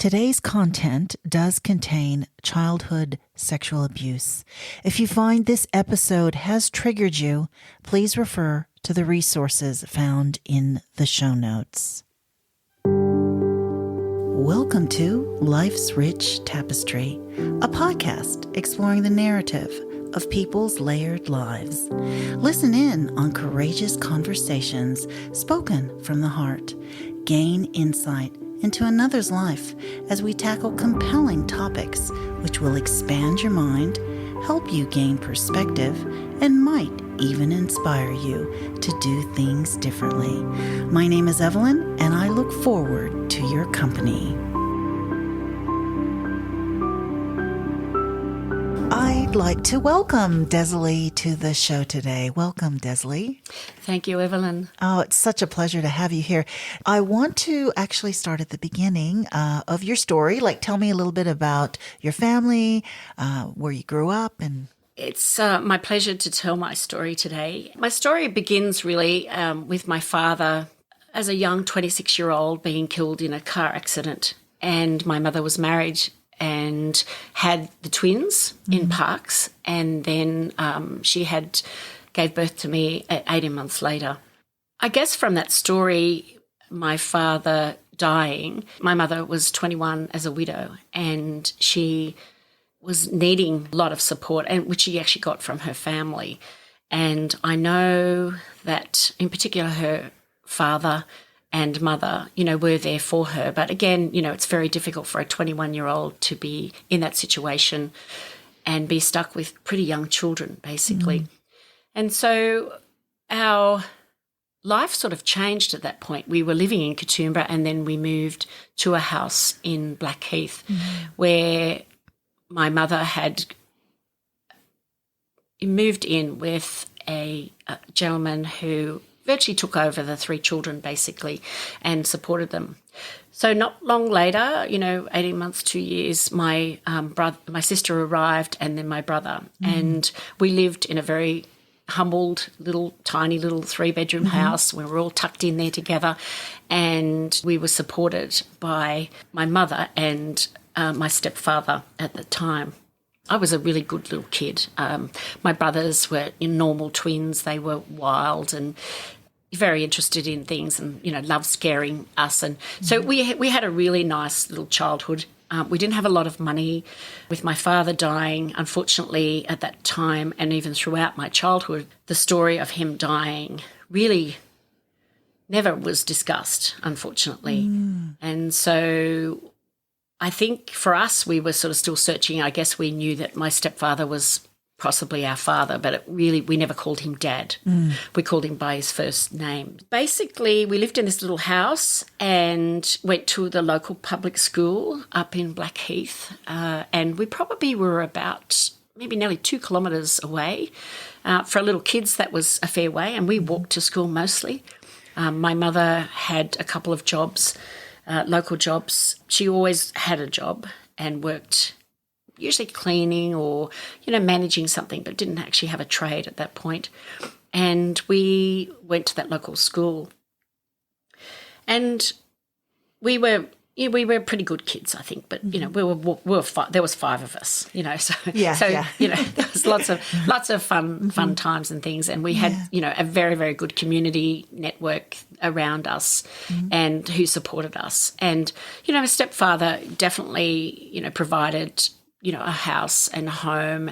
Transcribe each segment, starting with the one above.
Today's content does contain childhood sexual abuse. If you find this episode has triggered you, please refer to the resources found in the show notes. Welcome to Life's Rich Tapestry, a podcast exploring the narrative of people's layered lives. Listen in on courageous conversations spoken from the heart. Gain insight into another's life as we tackle compelling topics which will expand your mind, help you gain perspective, and might even inspire you to do things differently. My name is Evelyn, and I look forward to your company. I'd like to welcome Decalie to the show today. Welcome, Decalie. Thank you, Evelyn. Oh, it's such a pleasure to have you here. I want to actually start at the beginning of your story. Tell me a little bit about your family, where you grew up, and It's my pleasure to tell my story today. My story begins really with my father as a young 26-year-old being killed in a car accident, and my mother was married and had the twins in Parkes, and then she gave birth to me 18 months later. I guess from that story, my father dying, my mother was 21 as a widow, and she was needing a lot of support, and which she actually got from her family. And I know that in particular her father and mother, were there for her. But again, it's very difficult for a 21-year-old to be in that situation and be stuck with pretty young children, basically. And so our life sort of changed at that point. We were living in Katoomba, and then we moved to a house in Blackheath where my mother had moved in with a gentleman who virtually took over the three children, basically, and supported them. So not long later, 18 months, 2 years, my sister arrived, and then my brother. And we lived in a very humbled tiny little 3-bedroom house. We were all tucked in there together, and we were supported by my mother and my stepfather at the time. I was a really good little kid. My brothers were normal twins. They were wild and very interested in things, and loved scaring us. And so we had a really nice little childhood. We didn't have a lot of money. With my father dying, unfortunately, at that time, and even throughout my childhood, the story of him dying really never was discussed, unfortunately. And so I think for us, we were sort of still searching. I guess we knew that my stepfather was possibly our father, but we never called him Dad. We called him by his first name. Basically, we lived in this little house and went to the local public school up in Blackheath, and we probably were about maybe nearly 2 kilometres away. For little kids, that was a fair way, and we walked to school mostly. My mother had a couple of jobs, local jobs. She always had a job and worked usually cleaning or, managing something, but didn't actually have a trade at that point. And we went to that local school. And we were pretty good kids, I think, but, we were there was 5 of us, so there was lots of fun times and things. And we had, a very, very good community network around us and who supported us. And, my stepfather definitely, provided, a house and a home.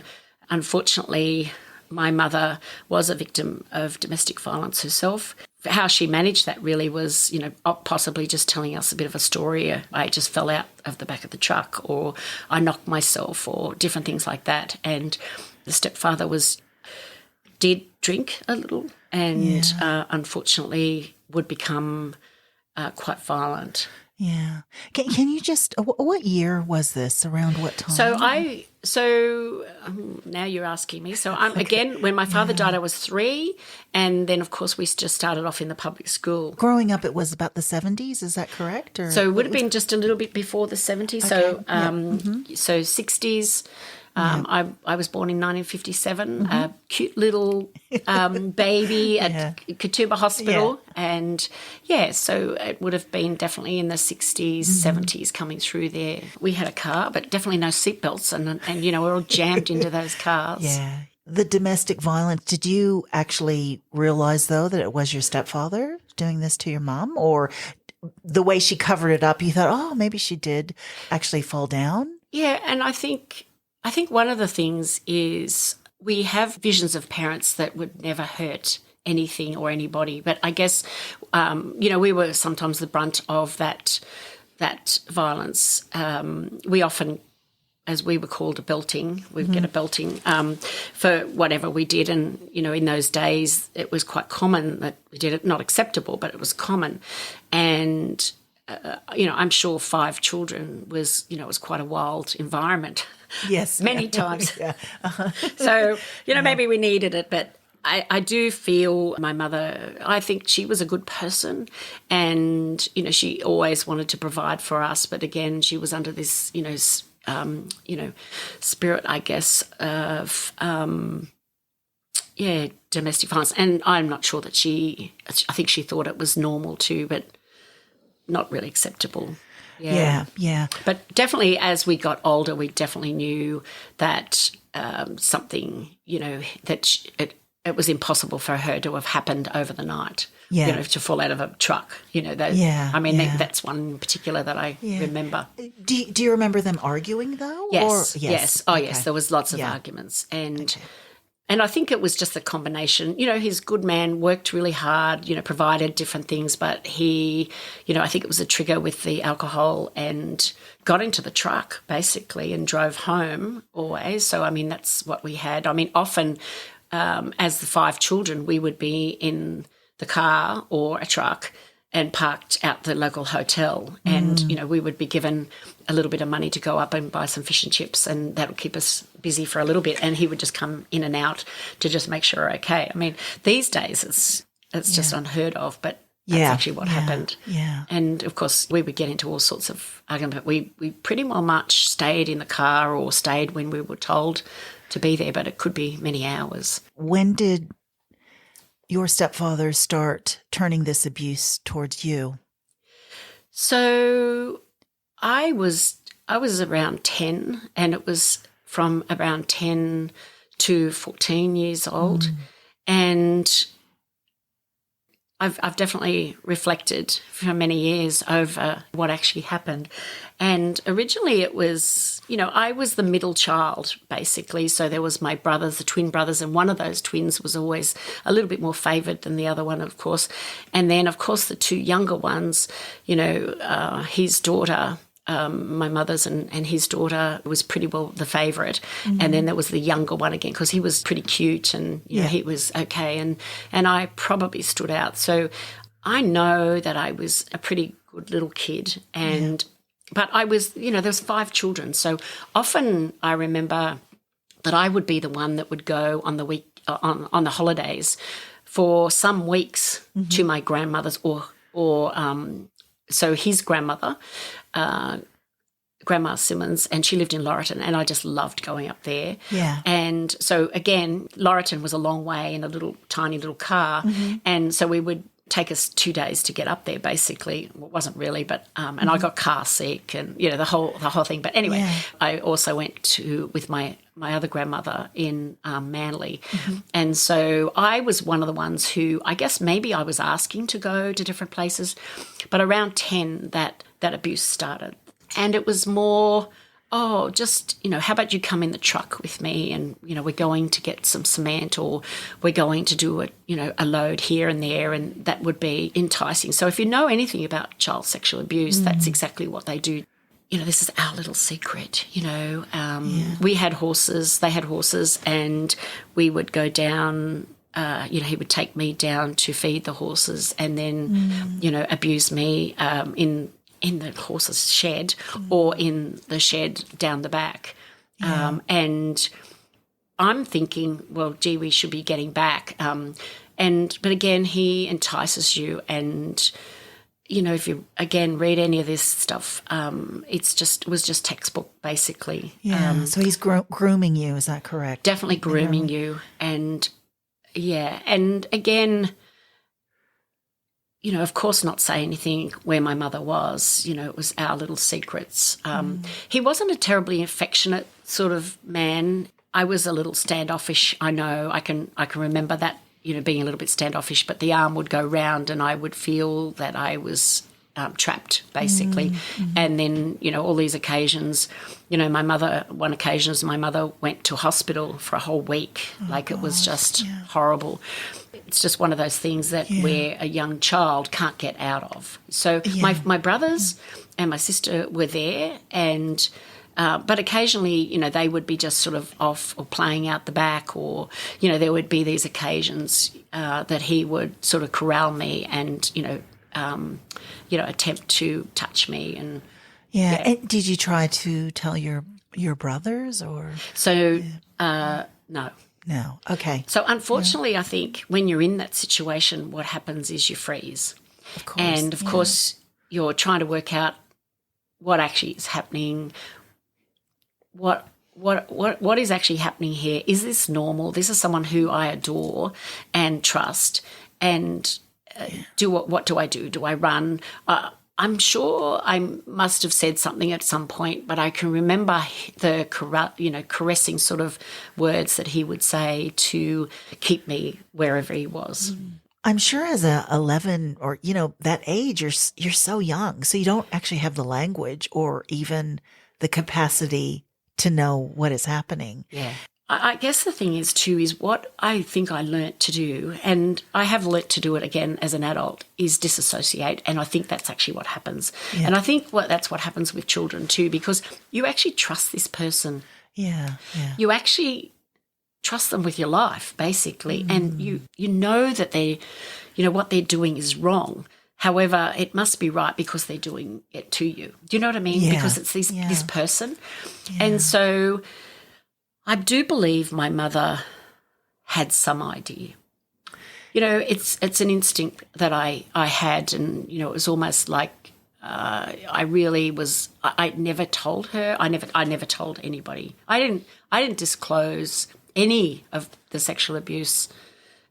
Unfortunately, my mother was a victim of domestic violence herself. How she managed that really was, possibly just telling us a bit of a story. I just fell out of the back of the truck, or I knocked myself, or different things like that. And the stepfather did drink a little, and unfortunately would become quite violent. Yeah. Can you just, what year was this? Around what time? So now you're asking me. So again, when my father died, I was 3. And then, of course, we just started off in the public school. Growing up, it was about the 70s. Is that correct? So it would have been just a little bit before the 70s. Okay. So 60s. I was born in 1957, a cute little baby at Katoomba Hospital. And, so it would have been definitely in the 60s, 70s coming through there. We had a car, but definitely no seatbelts. And we're all jammed into those cars. Yeah. The domestic violence, did you actually realize, though, that it was your stepfather doing this to your mom? Or the way she covered it up, you thought, oh, maybe she did actually fall down? Yeah, and I think one of the things is we have visions of parents that would never hurt anything or anybody. But I guess, we were sometimes the brunt of that violence. We often, as we were called, a belting. We'd get a belting for whatever we did. And, in those days, it was quite common that we did it, not acceptable, but it was common. And, I'm sure 5 children was, it was quite a wild environment. Yes. Many times. Yeah. So, maybe we needed it, but I do feel my mother, I think she was a good person and, she always wanted to provide for us. But again, she was under this, spirit, I guess, of, domestic violence. And I'm not sure that I think she thought it was normal too, but not really acceptable. Yeah. But definitely as we got older, we definitely knew that something, that it was impossible for her to have happened over the night. Yeah. To fall out of a truck. That's one in particular that I remember. Do you remember them arguing, though? Yes. Or, yes. Oh, yes. There was lots of arguments. And I think it was just a combination. He's a good man, worked really hard, provided different things, but he, I think it was a trigger with the alcohol and got into the truck, basically, and drove home always. So, that's what we had. Often, as the 5 children, we would be in the car or a truck and parked out the local hotel. And, we would be given a little bit of money to go up and buy some fish and chips, and that would keep us busy for a little bit. And he would just come in and out to just make sure we're okay. These days it's just unheard of, but that's actually what happened. Yeah. And, of course, we would get into all sorts of argument. We pretty well much stayed in the car or stayed when we were told to be there, but it could be many hours. When did your stepfather start turning this abuse towards you? So I was around 10, and it was from around 10 to 14 years old. And I've definitely reflected for many years over what actually happened. And originally it was, I was the middle child, basically. So there was my brothers, the twin brothers, and one of those twins was always a little bit more favoured than the other one, of course. And then, of course, the 2 younger ones, his daughter, my mother's and his daughter was pretty well the favourite. And then there was the younger one again, because he was pretty cute and he was okay. And I probably stood out. So I know that I was a pretty good little kid. But I was, there was 5 children. So often I remember that I would be the one that would go on the week on the holidays for some weeks to my grandmother's or so his grandmother, Grandma Simmons, and she lived in Laurelton, and I just loved going up there. Yeah. And so, again, Laurelton was a long way in a tiny little car, and so we would take us 2 days to get up there, basically. Well, it wasn't really, but and I got car sick and, the whole thing. But anyway, I also went with my other grandmother in Manly. And so I was one of the ones who, I guess maybe I was asking to go to different places, but around 10 that abuse started. And it was more, how about you come in the truck with me and, we're going to get some cement, or we're going to do a load here and there, and that would be enticing. So if you know anything about child sexual abuse, that's exactly what they do. This is our little secret, We had horses, they had horses, and we would go down, he would take me down to feed the horses and then, abuse me in the horse's shed or in the shed down the back. And I'm thinking, well, gee, we should be getting back. But again, he entices you, and if you, again, read any of this stuff, it was just textbook, basically. Yeah. So he's grooming you. Is that correct? Definitely grooming you. And, yeah. And, again, of course not say anything where my mother was. It was our little secrets. He wasn't a terribly affectionate sort of man. I was a little standoffish, I know. I can remember that, being a little bit standoffish, but the arm would go round and I would feel that I was trapped, basically. And then, all these occasions, my mother went to hospital for a whole week. It was just horrible. It's just one of those things that where a young child can't get out of. So my brothers and my sister were there, and but occasionally, they would be just sort of off or playing out the back, or, there would be these occasions that he would sort of corral me and, attempt to touch me. And And did you try to tell your brothers, or? So, no. No. Okay. So unfortunately, I think when you're in that situation, what happens is you freeze. Of course. And of course, you're trying to work out what actually is happening. What is actually happening here? Is this normal? This is someone who I adore and trust. And what do I do? Do I run? I'm sure I must have said something at some point, but I can remember the caressing sort of words that he would say to keep me wherever he was. I'm sure as a 11 or, that age, you're so young, so you don't actually have the language or even the capacity to know what is happening. Yeah. I guess the thing is too, is what I think I learnt to do, and I have learnt to do it again as an adult, is disassociate. And I think that's actually what happens. Yeah. And I think that's what happens with children too, because you actually trust this person. Yeah. You actually trust them with your life, basically. And you know that what they're doing is wrong. However, it must be right because they're doing it to you. Do you know what I mean? Yeah. Because it's this person. Yeah. And so I do believe my mother had some idea. It's an instinct that I had, and, it was almost like I never told her. I never told anybody. I didn't disclose any of the sexual abuse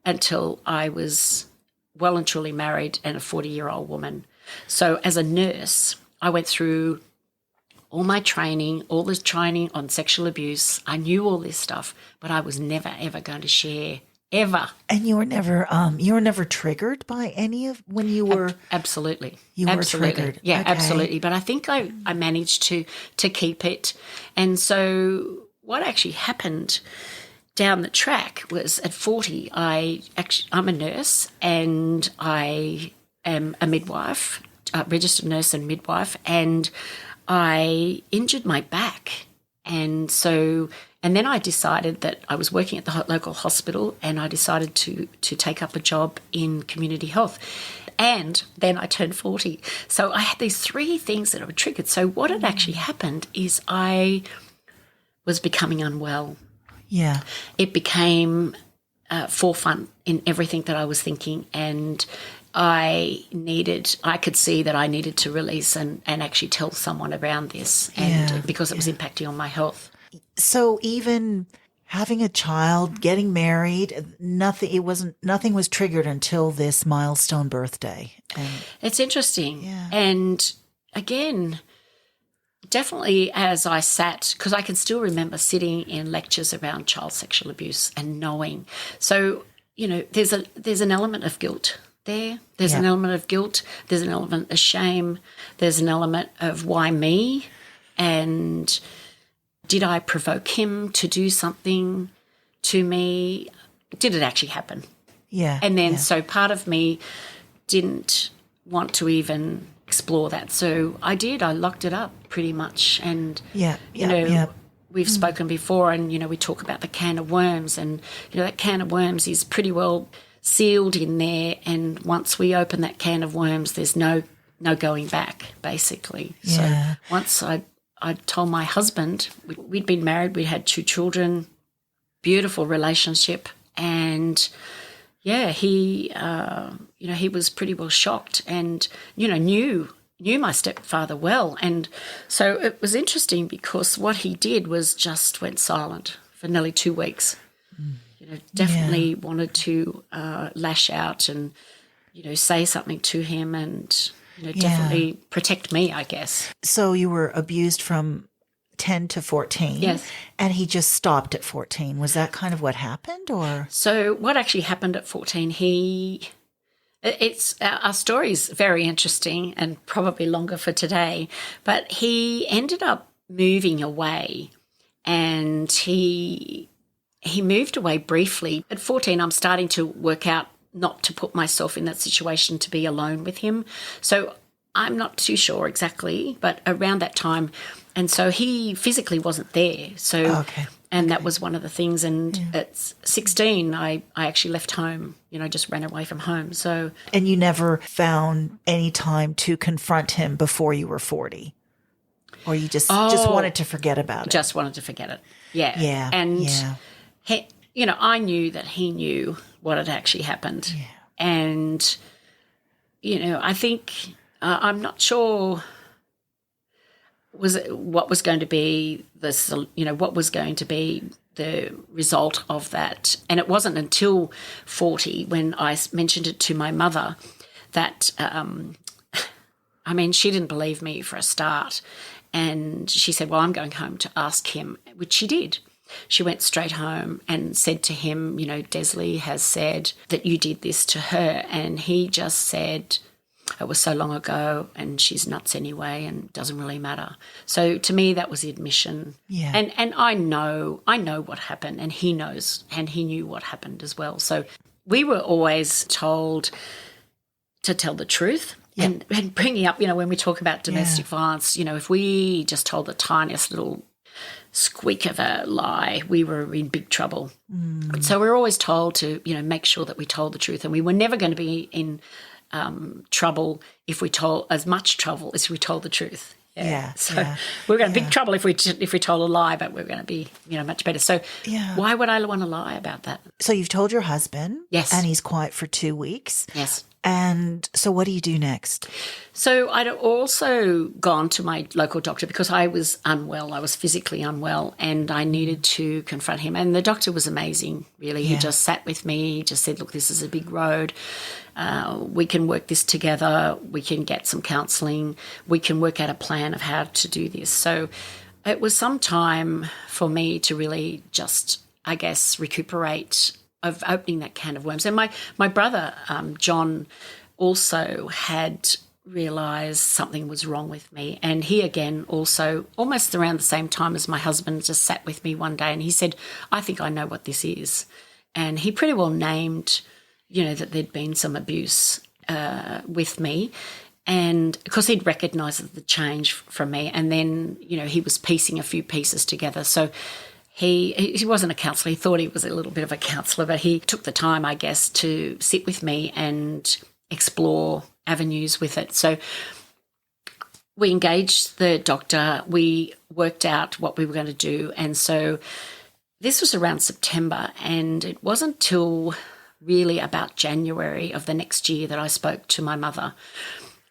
until I was well and truly married and a 40-year-old woman. So as a nurse, I went through all my training, all this training on sexual abuse. I knew all this stuff, but I was never, ever going to share, ever. And you were never triggered by any of when you were? Absolutely. You were triggered. Yeah, okay. Absolutely. But I think I managed to keep it. And so what actually happened down the track was at 40, I'm a nurse and I am a midwife, registered nurse and midwife, and I injured my back. And then I decided that I was working at the local hospital, and I decided to take up a job in community health. And then I turned 40. So I had these three things that were triggered. So what had actually happened is I was becoming unwell. Yeah. It became forefront in everything that I was thinking, and I could see that I needed to release and actually tell someone around this, and because it was impacting on my health. So even having a child, getting married, nothing was triggered until this milestone birthday. And it's interesting. Yeah. And again, definitely as I sat, because I can still remember sitting in lectures around child sexual abuse and knowing. So, there's an element of guilt there. There's an element of guilt. There's an element of shame. There's an element of why me, and did I provoke him to do something to me? Did it actually happen? Yeah. And then so part of me didn't want to even explore that. So I did. I locked it up pretty much. And, we've spoken before, and, we talk about the can of worms, and, that can of worms is pretty well sealed in there, and once we open that can of worms, there's no going back, basically. Yeah. So once I told my husband, we'd been married, we had 2 children, beautiful relationship, and yeah, he, he was pretty well shocked and, knew my stepfather well. And so it was interesting because what he did was just went silent for nearly 2 weeks. Definitely wanted to lash out and, say something to him and, definitely protect me, I guess. So you were abused from 10 to 14. Yes. And he just stopped at 14. Was that kind of what happened, or? So what actually happened at 14, our story is very interesting and probably longer for today, but he ended up moving away, and he moved away briefly. At 14, I'm starting to work out not to put myself in that situation to be alone with him. So I'm not too sure exactly, but around that time. And so he physically wasn't there. So, and that was one of the things. And at 16, I actually left home, just ran away from home. So. And you never found any time to confront him before you were 40? Or you just wanted to forget about it? Just wanted to forget it. Yeah. Yeah. And, he, I knew that he knew what had actually happened. Yeah. And, I think, I'm not sure what was going to be what was going to be the result of that. And it wasn't until 40 when I mentioned it to my mother that, she didn't believe me for a start. And she said, well, I'm going home to ask him, which she did. She went straight home and said to him, Decalie has said that you did this to her. And he just said, it was so long ago and she's nuts anyway and it doesn't really matter. So to me, that was the admission. Yeah. And I know what happened, and he knows, and he knew what happened as well. So we were always told to tell the truth. And bringing up, when we talk about domestic violence, if we just told the tiniest little squeak of a lie, we were in big trouble. So we were always told to, make sure that we told the truth, and we were never going to be in trouble if we told as much trouble as we told the truth. So we're going to be big trouble if we told a lie, but we're going to be much better. So why would I want to lie about that? So you've told your husband, yes, and he's quiet for 2 weeks, yes. And so what do you do next? So I'd also gone to my local doctor because I was unwell. I was physically unwell and I needed to confront him. And the doctor was amazing, really. He just sat with me. He just said, look, this is a big road. We can work this together. We can get some counselling. We can work out a plan of how to do this. So it was some time for me to really just, I guess, recuperate of opening that can of worms. And my brother, John, also had realised something was wrong with me. And he, again, also almost around the same time as my husband, just sat with me one day and he said, I think I know what this is. And he pretty well named, that there'd been some abuse with me. And because he'd recognised the change from me. And then, he was piecing a few pieces together. So he wasn't a counsellor. He thought he was a little bit of a counsellor, but he took the time, I guess, to sit with me and explore avenues with it. So we engaged the doctor. We worked out what we were going to do. And so this was around September, and it wasn't till really about January of the next year that I spoke to my mother.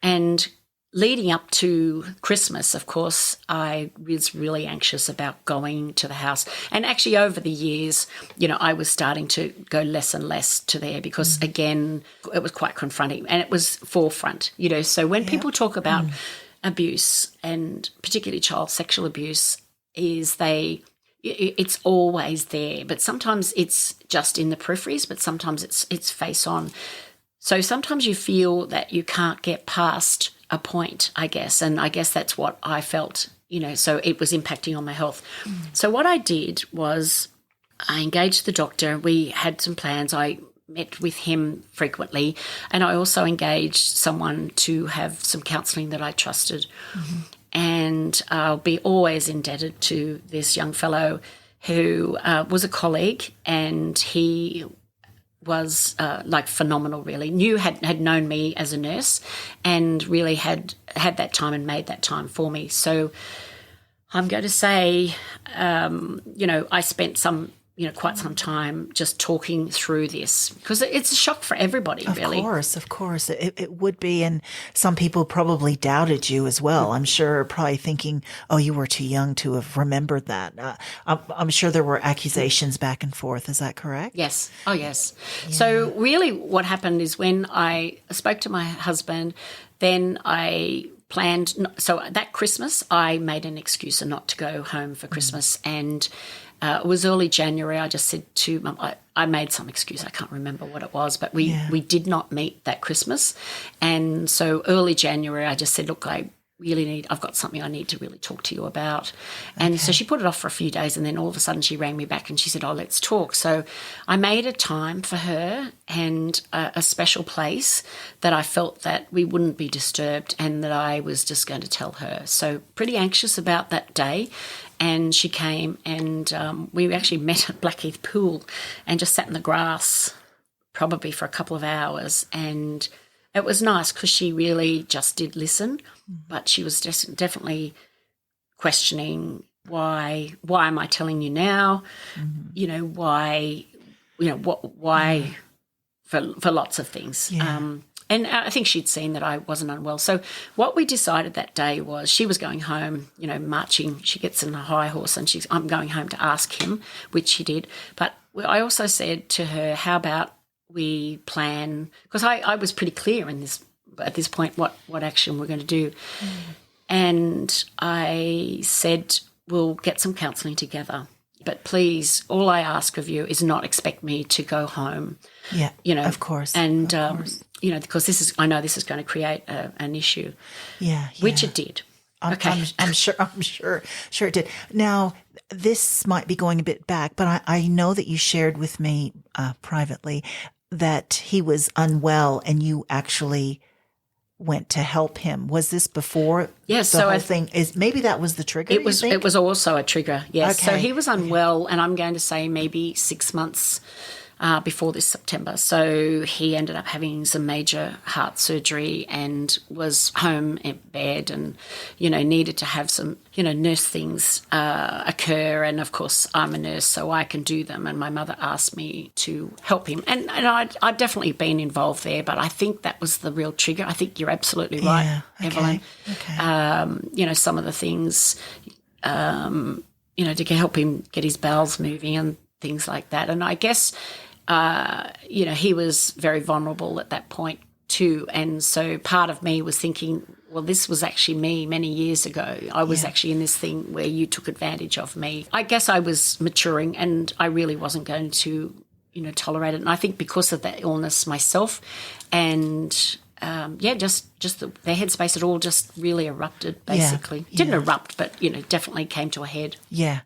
And leading up to Christmas, of course, I was really anxious about going to the house. And actually over the years, I was starting to go less and less to there because, again, it was quite confronting and it was forefront, So when people talk about abuse, and particularly child sexual abuse, it's always there. But sometimes it's just in the peripheries, but sometimes it's face on. So sometimes you feel that you can't get past a point, I guess, and I guess that's what I felt, so it was impacting on my health. So what I did was I engaged the doctor. We had some plans. I met with him frequently, and I also engaged someone to have some counselling that I trusted. And I'll be always indebted to this young fellow who was a colleague, and he was phenomenal, really. Had known me as a nurse and really had that time and made that time for me. So I'm going to say, I spent some quite some time just talking through this, because it's a shock for everybody, really. Of course. It would be. And some people probably doubted you as well. I'm sure, probably thinking, oh, you were too young to have remembered that. I'm sure there were accusations back and forth. Is that correct? Yes. Oh, yes. Yeah. So really what happened is when I spoke to my husband, then I planned. So that Christmas, I made an excuse not to go home for Christmas. And it was early January. I just said to Mum, I made some excuse. I can't remember what it was, but we did not meet that Christmas. And so early January, I just said, look, I've got something I need to really talk to you about. And so she put it off for a few days, and then all of a sudden she rang me back and she said, oh, let's talk. So I made a time for her and a special place that I felt that we wouldn't be disturbed and that I was just going to tell her. So pretty anxious about that day. And she came, and we actually met at Blackheath Pool and just sat in the grass probably for a couple of hours. And it was nice because she really just did listen, but she was just definitely questioning why am I telling you now? Why for lots of things. Yeah. And I think she'd seen that I wasn't unwell. So what we decided that day was she was going home, marching. She gets in a high horse and I'm going home to ask him, which she did. But I also said to her, how about we plan, because I was pretty clear at this point what action we're going to do. And I said, we'll get some counselling together. But please, all I ask of you is not expect me to go home. Yeah, of course. And, because I know this is going to create an issue. Yeah. Which it did. I'm sure it did. Now, this might be going a bit back, but I know that you shared with me privately that he was unwell and you actually went to help him. Was this before the whole thing? Maybe that was the trigger? It was also a trigger, yes. Okay. So he was unwell, and I'm going to say maybe 6 months before this September. So he ended up having some major heart surgery and was home in bed and, needed to have some, nurse things occur. And, of course, I'm a nurse, so I can do them. And my mother asked me to help him. And I'd definitely been involved there, but I think that was the real trigger. I think you're absolutely right, Evelyn. Okay. Some of the things, to help him get his bowels moving and things like that. And I guess, he was very vulnerable at that point too. And so part of me was thinking, well, this was actually me many years ago. I was actually in this thing where you took advantage of me. I guess I was maturing and I really wasn't going to, tolerate it. And I think because of that illness myself and, just their headspace, it all just really erupted, basically. Didn't erupt, but, definitely came to a head. Yeah.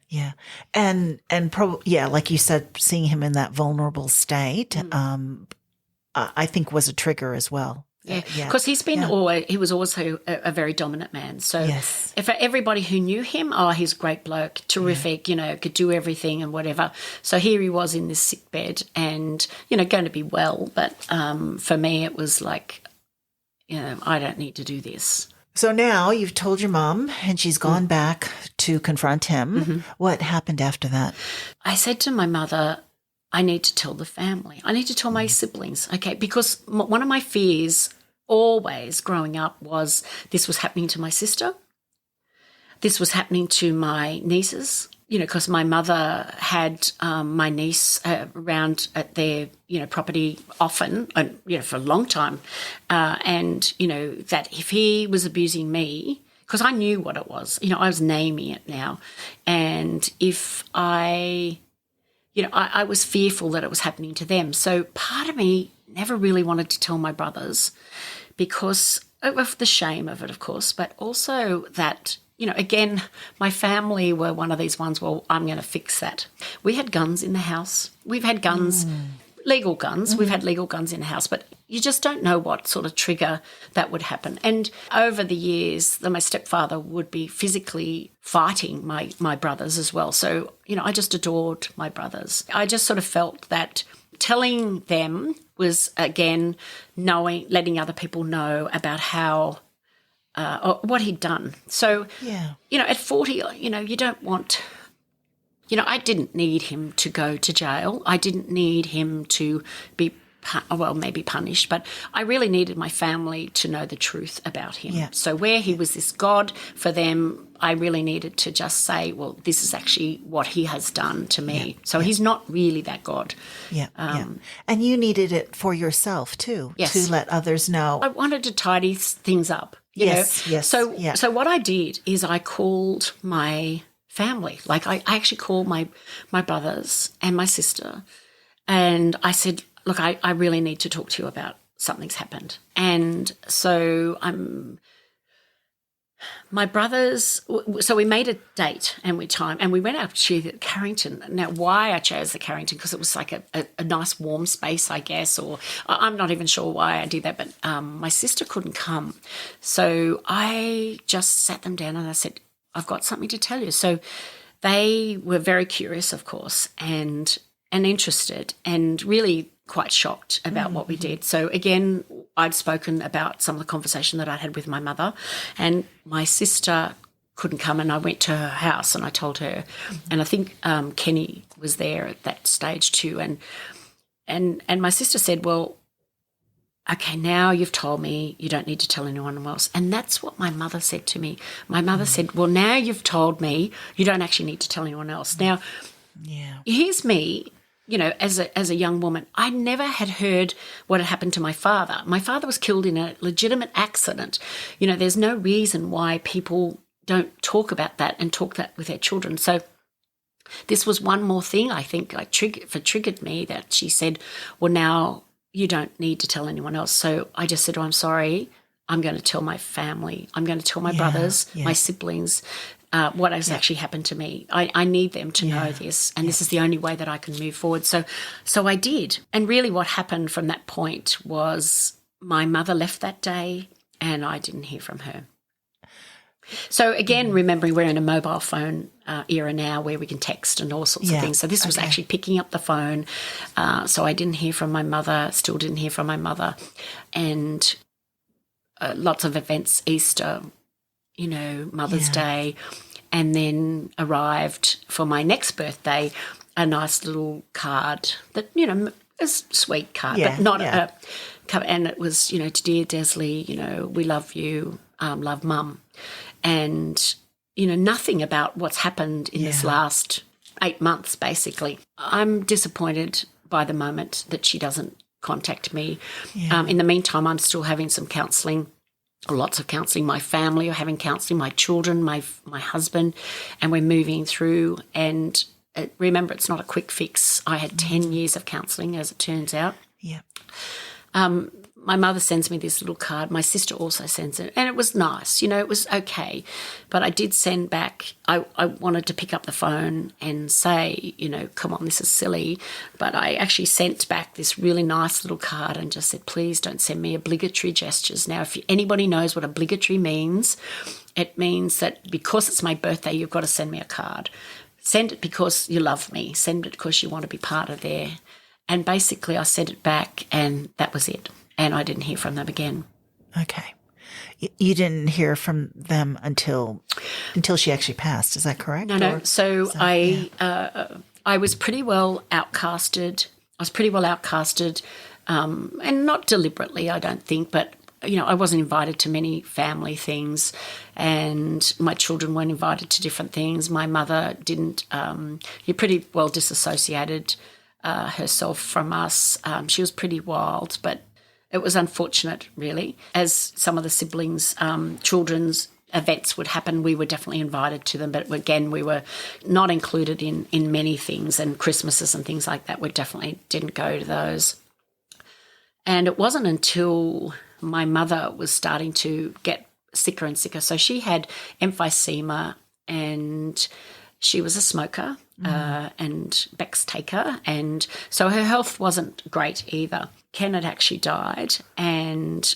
And probably, like you said, seeing him in that vulnerable state, I think was a trigger as well. Yeah, because he was also a very dominant man. So for everybody who knew him, he's a great bloke, terrific, could do everything and whatever. So here he was in this sick bed and, going to be well. But for me, it was like, I don't need to do this. So now you've told your mom and she's gone back to confront him. What happened after that? I said to my mother, I need to tell the family. I need to tell my siblings, okay? Because one of my fears always growing up was this was happening to my sister. This was happening to my nieces, because my mother had my niece around at their, property often, for a long time. And, that if he was abusing me, because I knew what it was, I was naming it now. And if I was fearful that it was happening to them. So part of me never really wanted to tell my brothers because of the shame of it, of course, but also that, again, my family were one of these ones, well, I'm going to fix that. We had guns in the house. We've had guns, legal guns. We've had legal guns in the house, but you just don't know what sort of trigger that would happen. And over the years, my stepfather would be physically fighting my brothers as well. So, I just adored my brothers. I just sort of felt that telling them was, again, letting other people know about how, or what he'd done. So, at 40, you don't want I didn't need him to go to jail. I didn't need him to be, maybe punished, but I really needed my family to know the truth about him. Yeah. So where he was this God for them, I really needed to just say, well, this is actually what he has done to me. Yeah. So he's not really that God. Yeah. And you needed it for yourself too, Yes. to let others know. I wanted to tidy things up. Yes. So what I did is I called my family. Like I actually called my brothers and my sister, and I said, look, I really need to talk to you about something's happened. And so my brothers, so we made a date and we went out to Carrington. Now, why I chose the Carrington, because it was like a nice warm space, I guess, or I'm not even sure why I did that, but my sister couldn't come. So I just sat them down and I said, I've got something to tell you. So they were very curious, of course, and interested and really quite shocked about what we did. So again, I'd spoken about some of the conversation that I'd had with my mother, and my sister couldn't come, and I went to her house and I told her, and I think Kenny was there at that stage too, and my sister said, well, okay, now you've told me, you don't need to tell anyone else. And that's what my mother said to me. My mother said, well, now you've told me, you don't actually need to tell anyone else. Now, here's me, as a young woman, I never had heard what had happened to my father. My father was killed in a legitimate accident. There's no reason why people don't talk about that and talk that with their children. So this was one more thing, I think, triggered me, that she said, well, now you don't need to tell anyone else. So I just said, I'm sorry, I'm going to tell my family. I'm going to tell my brothers, my siblings, what has actually happened to me. I need them to know this, and this is the only way that I can move forward. So I did. And really what happened from that point was my mother left that day and I didn't hear from her. So again, remembering we're in a mobile phone era now where we can text and all sorts of things. So this was actually picking up the phone. So I didn't hear from my mother, still didn't hear from my mother. And lots of events, Easter, Mother's Day, and then arrived for my next birthday, a nice little card that, a sweet card, but not a cover. And it was, to dear Decalie, we love you, love Mum. And, nothing about what's happened in this last 8 months, basically. I'm disappointed by the moment that she doesn't contact me. In the meantime, I'm still having some counselling, lots of counselling. My family are having counselling, my children, my husband, and we're moving through. And remember, it's not a quick fix. I had 10 years of counselling, as it turns out. Yeah. My mother sends me this little card. My sister also sends it. And it was nice. It was okay. But I did send back, I wanted to pick up the phone and say, come on, this is silly. But I actually sent back this really nice little card and just said, please don't send me obligatory gestures. Now, if anybody knows what obligatory means, it means that because it's my birthday, you've got to send me a card. Send it because you love me. Send it because you want to be part of there. And basically I sent it back and that was it. And I didn't hear from them again. Okay. You didn't hear from them until she actually passed. Is that correct? No. So I was pretty well outcasted. And not deliberately, I don't think, but, I wasn't invited to many family things, and my children weren't invited to different things. My mother didn't. He pretty well disassociated herself from us. She was pretty wild, but it was unfortunate, really. As some of the siblings' children's events would happen, we were definitely invited to them. But again, we were not included in many things, and Christmases and things like that, we definitely didn't go to those. And it wasn't until my mother was starting to get sicker and sicker. So she had emphysema and she was a smoker and Beck's taker. And so her health wasn't great either. Ken had actually died, and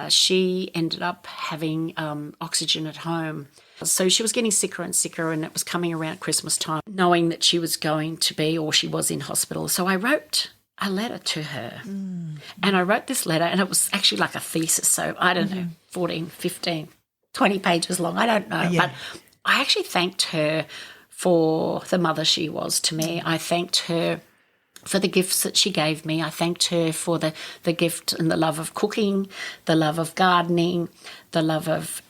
she ended up having oxygen at home. So she was getting sicker and sicker, and it was coming around Christmas time, knowing that she was going to be, or she was in hospital. So I wrote a letter to her, and I wrote this letter, and it was actually like a thesis. So I don't know, 14, 15, 20 pages long. I don't know. But I actually thanked her for the mother she was to me. I thanked her for the gifts that she gave me. I thanked her for the gift and the love of cooking, the love of gardening, the love of,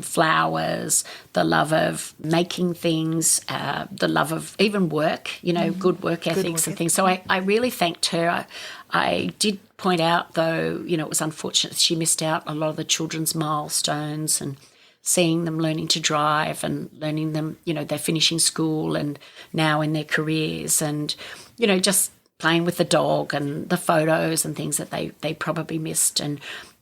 flowers, the love of making things, the love of even work, good work ethics and things. So I really thanked her. I did point out, though, it was unfortunate she missed out a lot of the children's milestones and seeing them learning to drive and learning them, they're finishing school and now in their careers and, just playing with the dog and the photos and things that they probably missed.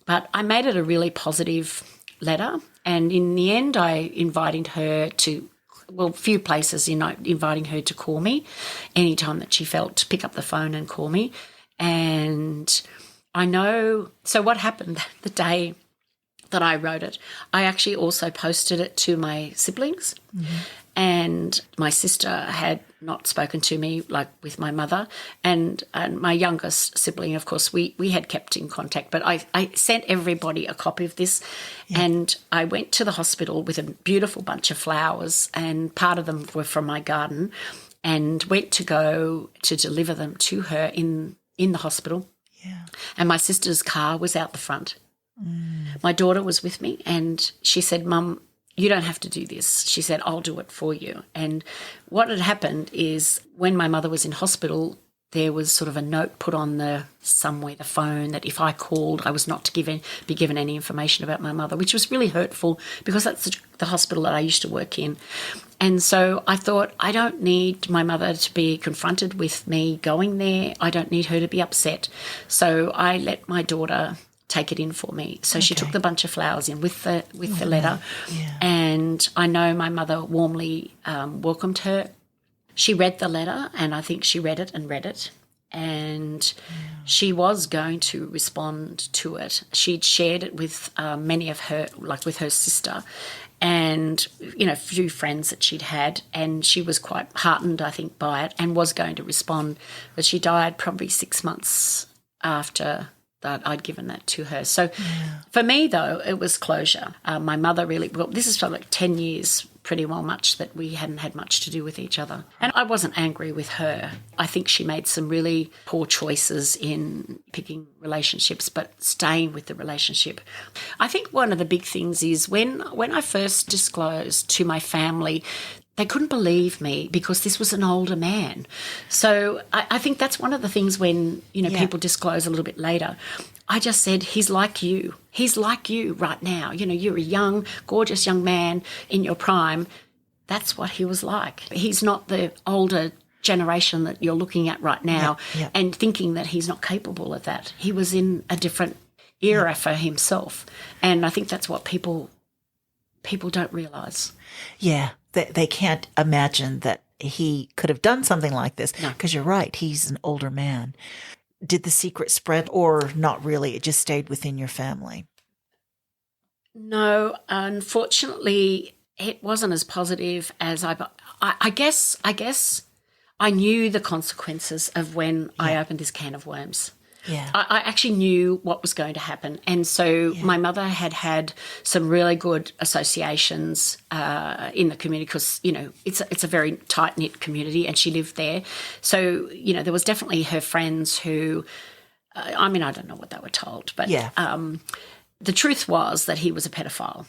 But I made it a really positive letter, and in the end I invited her to, a few places, inviting her to call me anytime that she felt to pick up the phone and call me. And I know, so what happened the day that I wrote it, I actually also posted it to my siblings. Mm-hmm. And my sister had not spoken to me, like with my mother, and my youngest sibling, of course, we had kept in contact. But I sent everybody a copy of this, and I went to the hospital with a beautiful bunch of flowers, and part of them were from my garden, and went to go to deliver them to her in the hospital. Yeah. And my sister's car was out the front. Mm. My daughter was with me, and she said, "Mum, you don't have to do this." She said, "I'll do it for you." And what had happened is when my mother was in hospital, there was sort of a note put on the phone that if I called, I was not to be given any information about my mother, which was really hurtful because that's the hospital that I used to work in. And so I thought, I don't need my mother to be confronted with me going there. I don't need her to be upset. So I let my daughter take it in for me. So she took the bunch of flowers in with the letter. Yeah. And I know my mother warmly welcomed her. She read the letter, and I think she read it. And she was going to respond to it. She'd shared it with many of her, like with her sister and, a few friends that she'd had, and she was quite heartened, I think, by it and was going to respond. But she died probably 6 months after that I'd given that to her. So for me, though, it was closure. My mother really, this is for like 10 years, pretty well much that we hadn't had much to do with each other. And I wasn't angry with her. I think she made some really poor choices in picking relationships, but staying with the relationship. I think one of the big things is when I first disclosed to my family, they couldn't believe me because this was an older man. So I think that's one of the things when, people disclose a little bit later. I just said, he's like you. He's like you right now. You're a young, gorgeous young man in your prime. That's what he was like. He's not the older generation that you're looking at right now and thinking that he's not capable of that. He was in a different era for himself. And I think that's what people don't realise. Yeah. They can't imagine that he could have done something like this because you're right. He's an older man. Did the secret spread or not really? It just stayed within your family? No, unfortunately, it wasn't as positive as I guess I knew the consequences of when I opened this can of worms. Yeah. I actually knew what was going to happen. And so my mother had some really good associations in the community because, it's a very tight-knit community and she lived there. So, there was definitely her friends who, I don't know what they were told, but the truth was that he was a pedophile.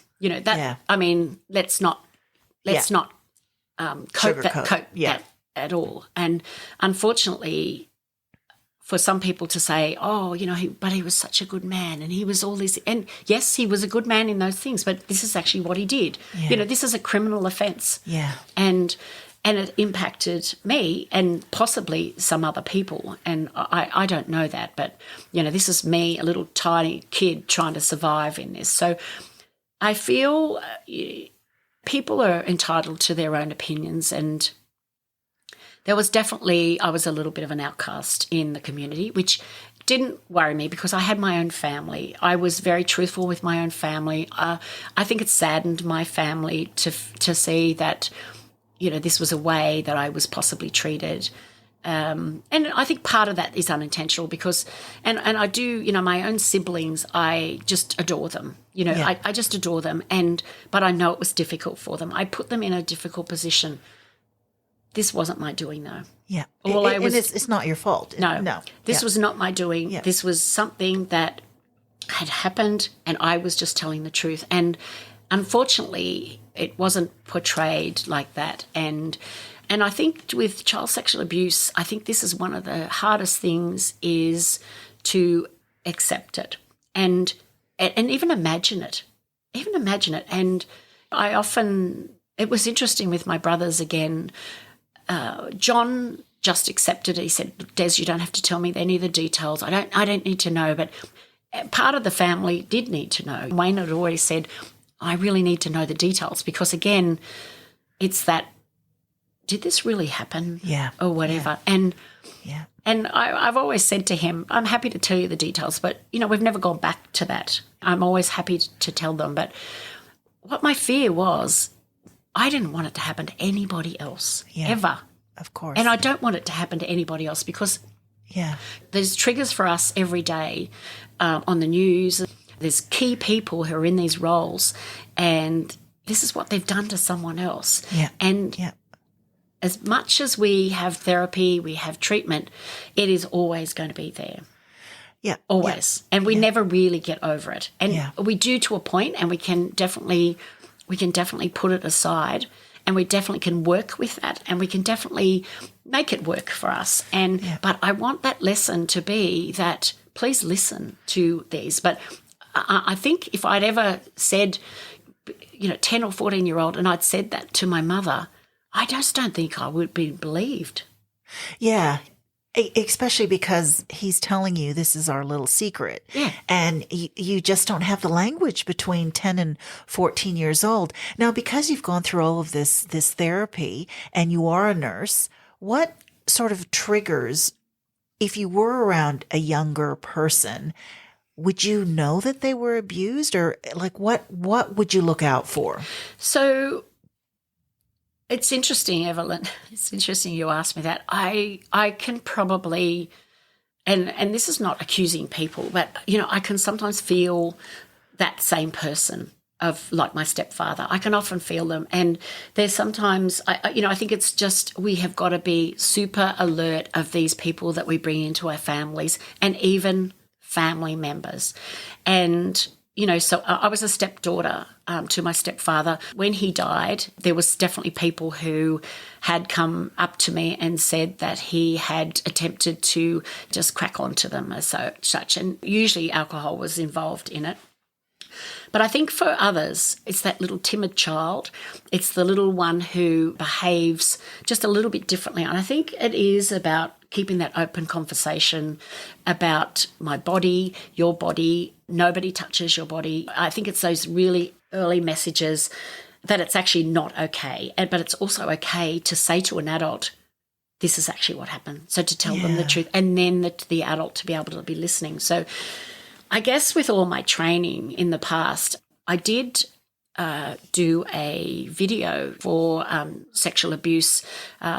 Let's not cope that at all. And unfortunately, for some people to say, but he was such a good man and he was all this. And yes, he was a good man in those things, but this is actually what he did. Yeah. This is a criminal offence. Yeah. And it impacted me and possibly some other people. And I don't know that, but, this is me, a little tiny kid trying to survive in this. So I feel people are entitled to their own opinions, and there was definitely, I was a little bit of an outcast in the community, which didn't worry me because I had my own family. I was very truthful with my own family. I think it saddened my family to see that, this was a way that I was possibly treated. And I think part of that is unintentional because, and I do, my own siblings, I just adore them. I just adore them. But I know it was difficult for them. I put them in a difficult position this wasn't my doing, though. Yeah. I was, and it's not your fault. no. This was not my doing. Yeah. This was something that had happened, and I was just telling the truth. And unfortunately, it wasn't portrayed like that. And I think with child sexual abuse, I think this is one of the hardest things, is to accept it and even imagine it. Even imagine it. And I often, it was interesting with my brothers again. John just accepted it. He said, Des, you don't have to tell me any of the details. I don't need to know. But part of the family did need to know. Wayne had always said, I really need to know the details, because, again, it's that, did this really happen? Yeah. Or whatever. Yeah. And I've always said to him, I'm happy to tell you the details, but, we've never gone back to that. I'm always happy to tell them. But what my fear was, I didn't want it to happen to anybody else, ever. Of course. And I don't want it to happen to anybody else, because there's triggers for us every day on the news. There's key people who are in these roles, and this is what they've done to someone else. Yeah. And as much as we have therapy, we have treatment, it is always going to be there. Yeah. Always. And we never really get over it. And we do to a point, and we can definitely put it aside, and we definitely can work with that, and we can definitely make it work for us. But I want that lesson to be that, please listen to these. But I think if I'd ever said, 10 or 14-year-old, and I'd said that to my mother, I just don't think I would be believed. Yeah. Especially because he's telling you this is our little secret. Yeah. And you just don't have the language between 10 and 14 years old. Now, because you've gone through all of this therapy and you are a nurse, what sort of triggers, if you were around a younger person, would you know that they were abused, or like what would you look out for? So it's interesting, Evelyn. It's interesting you asked me that. I can probably, and this is not accusing people, but, I can sometimes feel that same person of, like, my stepfather. I can often feel them. And there's sometimes, I think it's just, we have got to be super alert of these people that we bring into our families, and even family members. And, so I was a stepdaughter to my stepfather. When he died, there was definitely people who had come up to me and said that he had attempted to just crack onto them as such. And usually alcohol was involved in it. But I think for others, it's that little timid child. It's the little one who behaves just a little bit differently. And I think it is about keeping that open conversation about my body, your body, nobody touches your body. I think it's those really early messages that it's actually not okay. But it's also okay to say to an adult, this is actually what happened. So to tell them the truth, and then the adult to be able to be listening. So I guess with all my training in the past, I did do a video for sexual abuse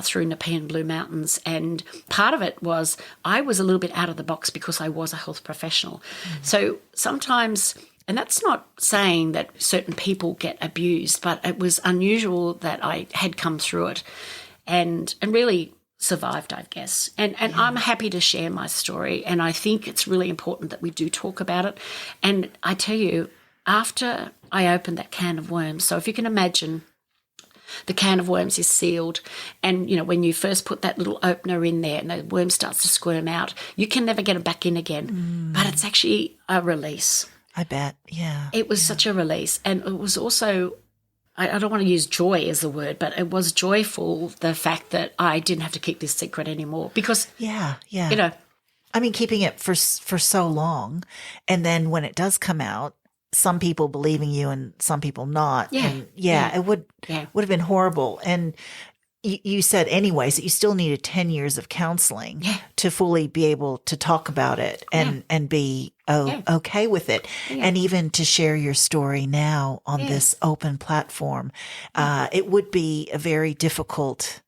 through Nepean Blue Mountains. And part of it was I was a little bit out of the box because I was a health professional. Mm-hmm. So sometimes, and that's not saying that certain people get abused, but it was unusual that I had come through it and really survived, I guess. And I'm happy to share my story, and I think it's really important that we do talk about it. And I tell you, after I opened that can of worms, so if you can imagine, the can of worms is sealed, and, when you first put that little opener in there and the worm starts to squirm out, you can never get it back in again. But it's actually a release. I bet, yeah. It was such a release. And it was also, I don't want to use joy as a word, but it was joyful, the fact that I didn't have to keep this secret anymore. Because, I mean, keeping it for so long, and then when it does come out, some people believing you and some people not. It would have been horrible. And you said anyways that you still needed 10 years of counseling to fully be able to talk about it and be okay with it. And even to share your story now on this open platform, it would be a very difficult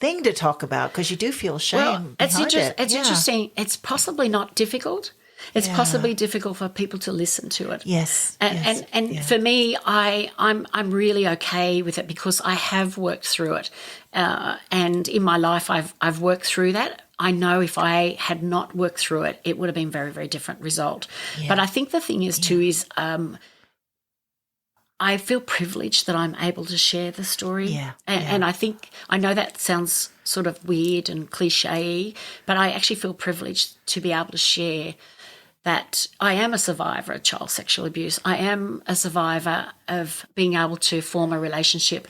thing to talk about because you do feel shame. Well, it's behind interesting. It's possibly not difficult. It's possibly difficult for people to listen to it. Yes. And for me, I'm really okay with it because I have worked through it, and in my life I've worked through that. I know if I had not worked through it, it would have been a very, very different result. Yeah. But I think the thing is too is I feel privileged that I'm able to share the story. And I know that sounds sort of weird and cliche, but I actually feel privileged to be able to share that I am a survivor of child sexual abuse. I am a survivor of being able to form a relationship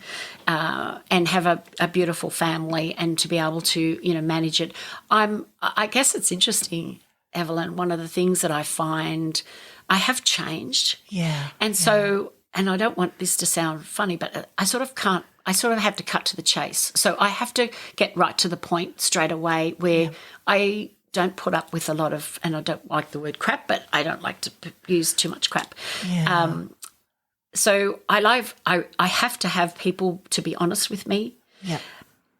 and have a beautiful family and to be able to, manage it. I guess it's interesting, Evelyn, one of the things that I find I have changed. Yeah. And so, and I don't want this to sound funny, but I sort of have to cut to the chase. So I have to get right to the point straight away where I don't put up with a lot of, and I don't like the word crap, but I don't like to use too much crap. Yeah. So I have to have people to be honest with me. Yeah.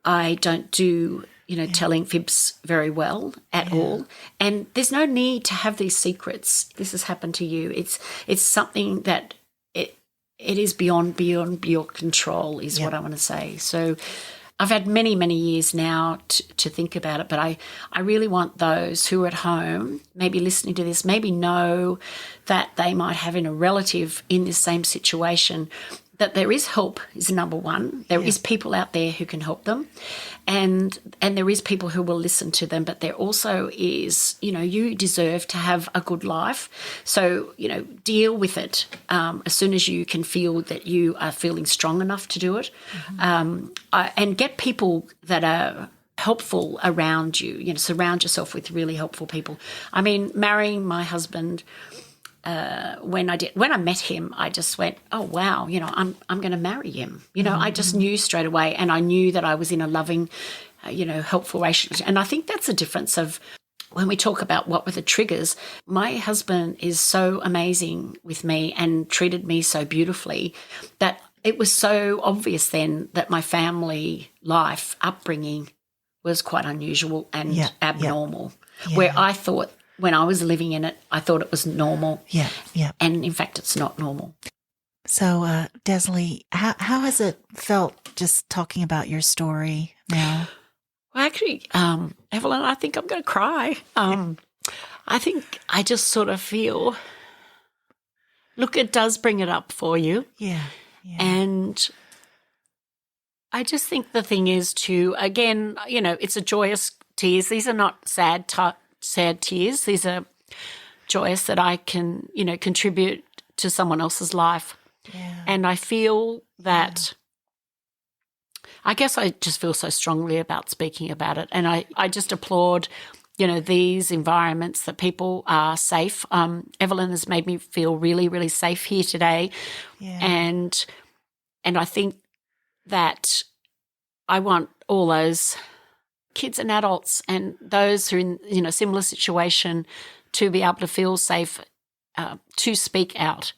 I don't do, telling fibs very well at all. And there's no need to have these secrets. This has happened to you. It's something that it is beyond your control is what I want to say. So I've had many, many years now to think about it, but I really want those who are at home, maybe listening to this, maybe know that they might have in a relative in this same situation, that there is help is number one. There is people out there who can help them, and there is people who will listen to them, but there also is, you deserve to have a good life. So, deal with it as soon as you can feel that you are feeling strong enough to do it, and get people that are helpful around you, surround yourself with really helpful people. I mean, marrying my husband, when I met him, I just went, oh wow, I'm going to marry him. I just knew straight away, and I knew that I was in a loving, helpful relationship. And I think that's the difference of when we talk about what were the triggers. My husband is so amazing with me and treated me so beautifully that it was so obvious then that my family life upbringing was quite unusual and abnormal, where I thought, when I was living in it, I thought it was normal. Yeah. And in fact, it's not normal. So, Decalie, how has it felt just talking about your story now? Well, actually, Evelyn, I think I'm going to cry. I think I just sort of feel, look, it does bring it up for you. Yeah. And I just think the thing is to, again, it's a joyous tears. These are not sad tears. These are joyous that I can, contribute to someone else's life. Yeah. And I feel that, I guess I just feel so strongly about speaking about it. And I just applaud, these environments that people are safe. Evelyn has made me feel really, really safe here today. Yeah. And I think that I want all those kids and adults and those who are in, similar situation to be able to feel safe to speak out.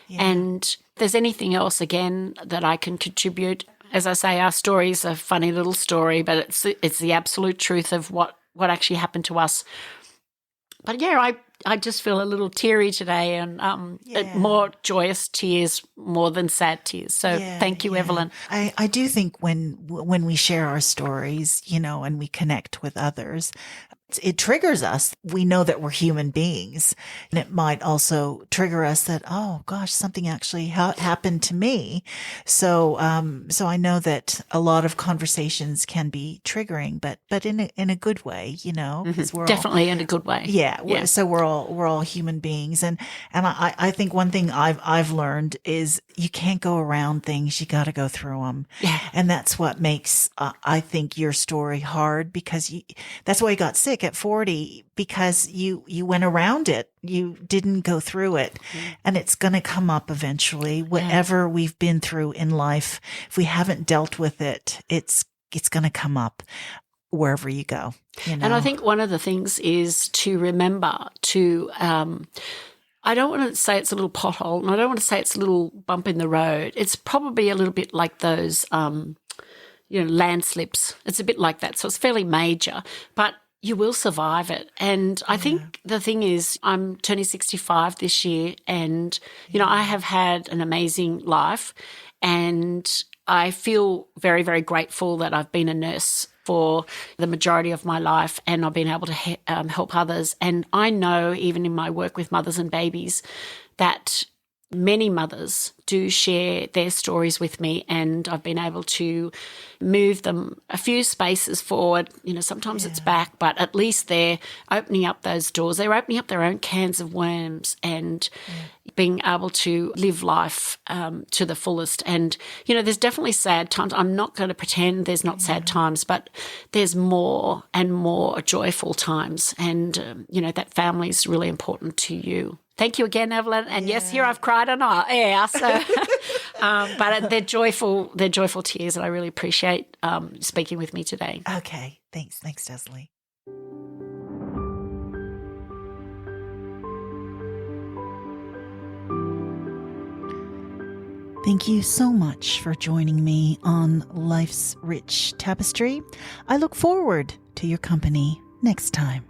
Yeah. And if there's anything else, again, that I can contribute, as I say, our story is a funny little story, but it's the absolute truth of what actually happened to us. But I just feel a little teary today, and more joyous tears more than sad tears. So thank you, Evelyn. I do think when we share our stories, and we connect with others, it triggers us. We know that we're human beings, and it might also trigger us that, oh gosh, something actually happened to me. So I know that a lot of conversations can be triggering, but in a good way, because we're definitely in a good way. Yeah. So we're all human beings, and I think one thing I've learned is you can't go around things. You got to go through them. Yeah. And that's what makes I think your story hard, because that's why you got sick at 40, because you went around it. You didn't go through it. And it's going to come up eventually. Whatever we've been through in life, if we haven't dealt with it, it's going to come up wherever you go. And I think one of the things is to remember to, I don't want to say it's a little pothole, and I don't want to say it's a little bump in the road. It's probably a little bit like those, landslips. It's a bit like that. So it's fairly major, but you will survive it. And I think the thing is, I'm turning 65 this year, and, you know, I have had an amazing life, and I feel very, very grateful that I've been a nurse for the majority of my life, and I've been able to help others. And I know, even in my work with mothers and babies, that many mothers do share their stories with me, and I've been able to move them a few spaces forward. You know, sometimes it's back, but at least they're opening up those doors. They're opening up their own cans of worms and being able to live life to the fullest. And, you know, there's definitely sad times. I'm not going to pretend there's not sad times, but there's more and more joyful times. And, you know, that family is really important to you. Thank you again, Evelyn. And yes, here I've cried on air. So, but they're joyful tears, and I really appreciate speaking with me today. Okay. Thanks, Decalie. Thank you so much for joining me on Life's Rich Tapestry. I look forward to your company next time.